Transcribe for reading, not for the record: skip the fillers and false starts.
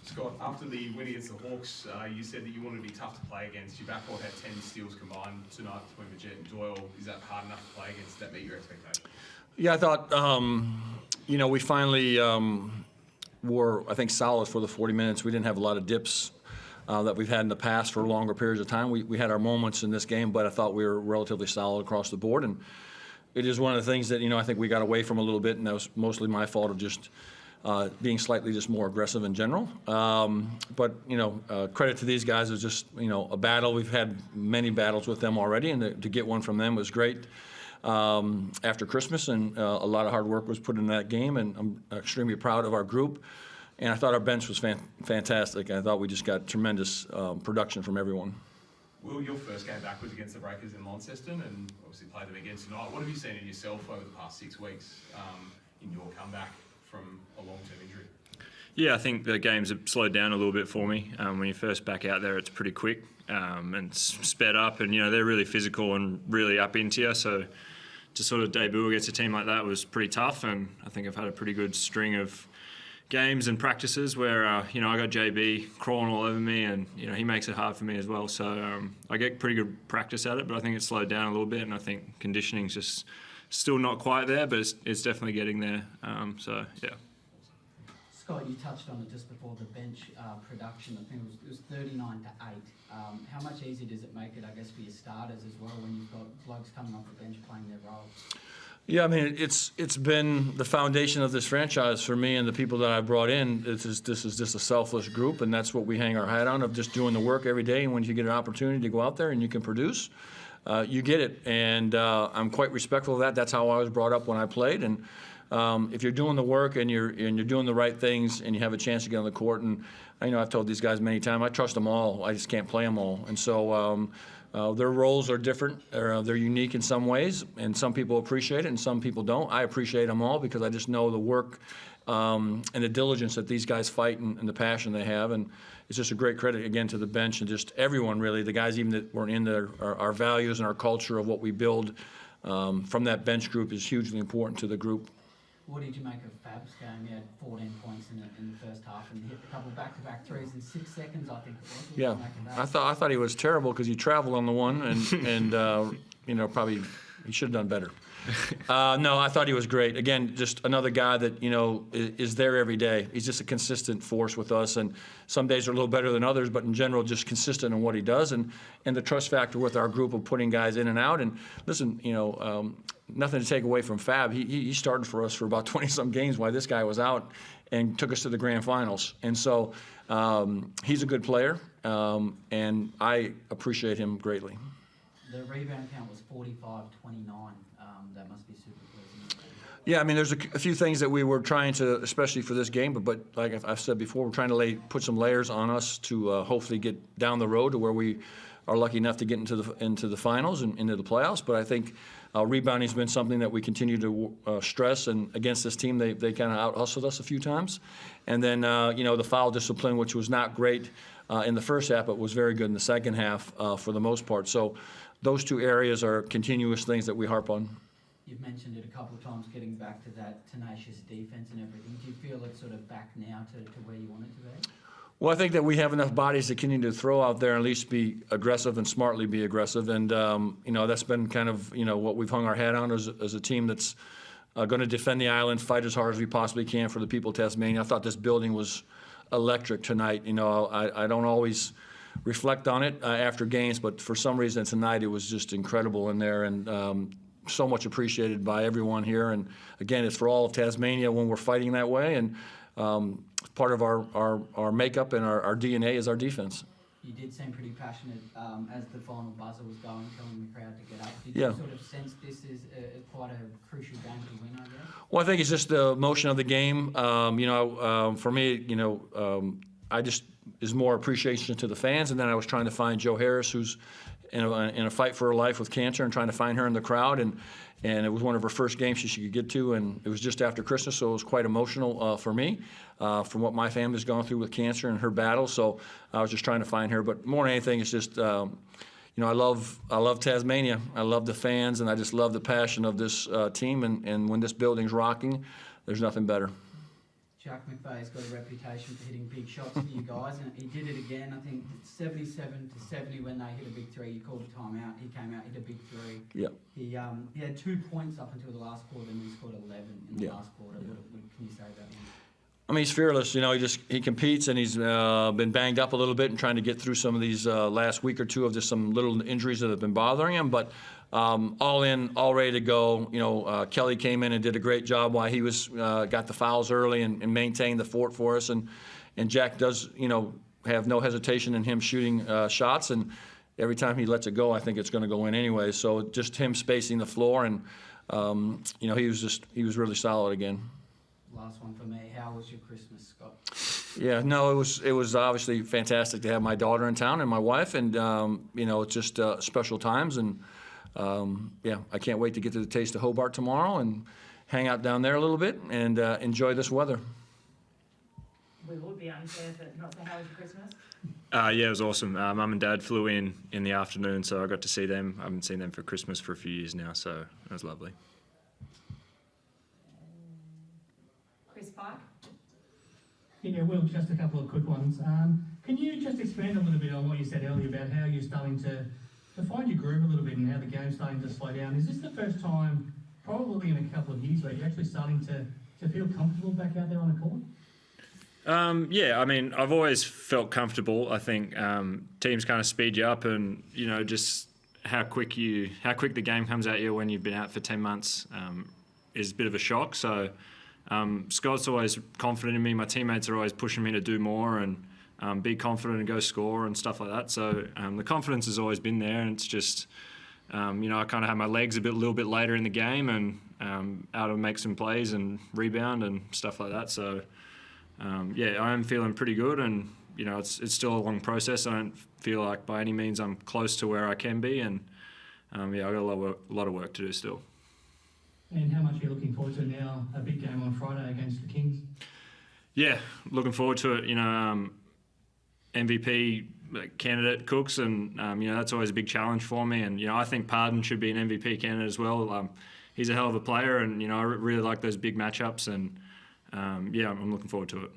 Scott, after the win against the Hawks, you said that you wanted to be tough to play against. Your backcourt had 10 steals combined tonight between Majette and Doyle. Is that hard enough to play against? Did that meet your expectations? Yeah, I thought, we finally were, I think, solid for the 40 minutes. We didn't have a lot of dips that we've had in the past for longer periods of time. We had our moments in this game, but I thought we were relatively solid across the board. And it is one of the things that, I think we got away from a little bit, and that was mostly my fault of just being slightly just more aggressive in general. But credit to these guys. It was just, a battle. We've had many battles with them already, and to get one from them was great after Christmas, and a lot of hard work was put in that game, and I'm extremely proud of our group. And I thought our bench was fantastic. I thought we just got tremendous production from everyone. Will, your first game back was against the Breakers in Launceston, and obviously played them again tonight. What have you seen in yourself over the past 6 weeks in your comeback from a long-term injury? Yeah, I think the games have slowed down a little bit for me. When you first back out there, it's pretty quick and sped up, and they're really physical and really up into you. So to sort of debut against a team like that was pretty tough, and I think I've had a pretty good string of games and practices where I got JB crawling all over me, and he makes it hard for me as well. So I get pretty good practice at it, but I think it's slowed down a little bit, and I think conditioning's just still not quite there, but it's definitely getting there. So yeah. Scott, you touched on it just before, the bench production. I think it was 39 to 8. How much easier does it make it, I guess, for your starters as well when you've got blokes coming off the bench playing their role? Yeah, I mean, it's been the foundation of this franchise for me and the people that I brought in. This is just a selfless group, and that's what we hang our hat on, of just doing the work every day. And when you get an opportunity to go out there and you can produce, you get it. And I'm quite respectful of that. That's how I was brought up when I played. And if you're doing the work and you're doing the right things and you have a chance to get on the court, and I've told these guys many times, I trust them all. I just can't play them all. And so their roles are different. They're unique in some ways, and some people appreciate it and some people don't. I appreciate them all because I just know the work and the diligence that these guys fight and the passion they have. And it's just a great credit, again, to the bench and just everyone, really, the guys even that weren't in there. Our values and our culture of what we build from that bench group is hugely important to the group. What did you make of Fab's game? He had 14 points in the first half and hit a couple back-to-back threes in 6 seconds, I think it was. Yeah, I thought he was terrible because he traveled on the one, and probably he should have done better. No, I thought he was great. Again, just another guy that is there every day. He's just a consistent force with us, and some days are a little better than others, but in general, just consistent in what he does, and the trust factor with our group of putting guys in and out. And listen, nothing to take away from Fab. He started for us for about 20-some games while this guy was out, and took us to the grand finals. And so he's a good player, and I appreciate him greatly. The rebound count was 45-29. That must be super pleasing. Yeah, I mean, there's a few things that we were trying to, especially for this game, but like I've said before, we're trying to put some layers on us to hopefully get down the road to where we are lucky enough to get into the finals and into the playoffs. But I think rebounding has been something that we continue to stress, and against this team, they kind of out-hustled us a few times. And then, the foul discipline, which was not great in the first half, but was very good in the second half for the most part. So those two areas are continuous things that we harp on. You've mentioned it a couple of times, getting back to that tenacious defense and everything. Do you feel it's sort of back now to where you want it to be? Well, I think that we have enough bodies to continue to throw out there and at least be aggressive and smartly be aggressive. And, that's been kind of, what we've hung our hat on as a team that's going to defend the island, fight as hard as we possibly can for the people of Tasmania. I thought this building was electric tonight. I don't always reflect on it after games, but for some reason tonight it was just incredible in there, and so much appreciated by everyone here. And again, it's for all of Tasmania when we're fighting that way, and part of our makeup and our DNA is our defense. You did seem pretty passionate as the final buzzer was going, telling the crowd to get up. Did you sort of sense this is quite a crucial game to win, I guess? Well, I think it's just the emotion of the game. For me, I just is more appreciation to the fans, and then I was trying to find Joe Harris, who's in a fight for her life with cancer, and trying to find her in the crowd, and it was one of her first games she could get to, and it was just after Christmas, so it was quite emotional for me, from what my family's gone through with cancer and her battle. So I was just trying to find her, but more than anything, it's just I love Tasmania. I love the fans, and I just love the passion of this team, and when this building's rocking, there's nothing better. Jack McVeigh's got a reputation for hitting big shots for you guys, and he did it again. I think 77-70 when they hit a big three. You called a timeout. He came out, hit a big three. Yeah. He had 2 points up until the last quarter, and he scored 11 in the Yeah. last quarter. What can you say about him? I mean, he's fearless. You know, he competes, and he's been banged up a little bit and trying to get through some of these last week or two of just some little injuries that have been bothering him. But all in, all ready to go. You know, Kelly came in and did a great job while he was got the fouls early and maintained the fort for us. And Jack does, you know, have no hesitation in him shooting shots. And every time he lets it go, I think it's going to go in anyway. So just him spacing the floor, and you know, he was really solid again. Last one for me. How was your Christmas, Scott? Yeah, no, it was obviously fantastic to have my daughter in town and my wife, and you know, it's just special times, and yeah, I can't wait to get to the Taste of Hobart tomorrow and hang out down there a little bit and enjoy this weather. We would be unfair, but not so. How was your Christmas? Yeah, it was awesome. Mum and Dad flew in the afternoon, so I got to see them. I haven't seen them for Christmas for a few years now, so it was lovely. Chris Pike? Yeah, Will, just a couple of quick ones. Can you just expand a little bit on what you said earlier about how you're starting to find your groove a little bit and how the game's starting to slow down? Is this the first time, probably in a couple of years, where you're actually starting to feel comfortable back out there on the court? Yeah, I mean, I've always felt comfortable. I think teams kind of speed you up, and you know, just how quick the game comes at you when you've been out for 10 months is a bit of a shock. So Scott's always confident in me. My teammates are always pushing me to do more and be confident and go score and stuff like that. So the confidence has always been there, and it's just you know, I kind of have my legs a little bit later in the game and able to make some plays and rebound and stuff like that. So. Yeah, I am feeling pretty good, and you know, it's still a long process. I don't feel like by any means I'm close to where I can be, and yeah, I got a lot of work to do still. And how much are you looking forward to now? A big game on Friday against the Kings. Yeah, looking forward to it. You know, MVP candidate Cooks, and you know, that's always a big challenge for me. And you know, I think Pardon should be an MVP candidate as well. He's a hell of a player, and you know, I really like those big matchups, and yeah, I'm looking forward to it.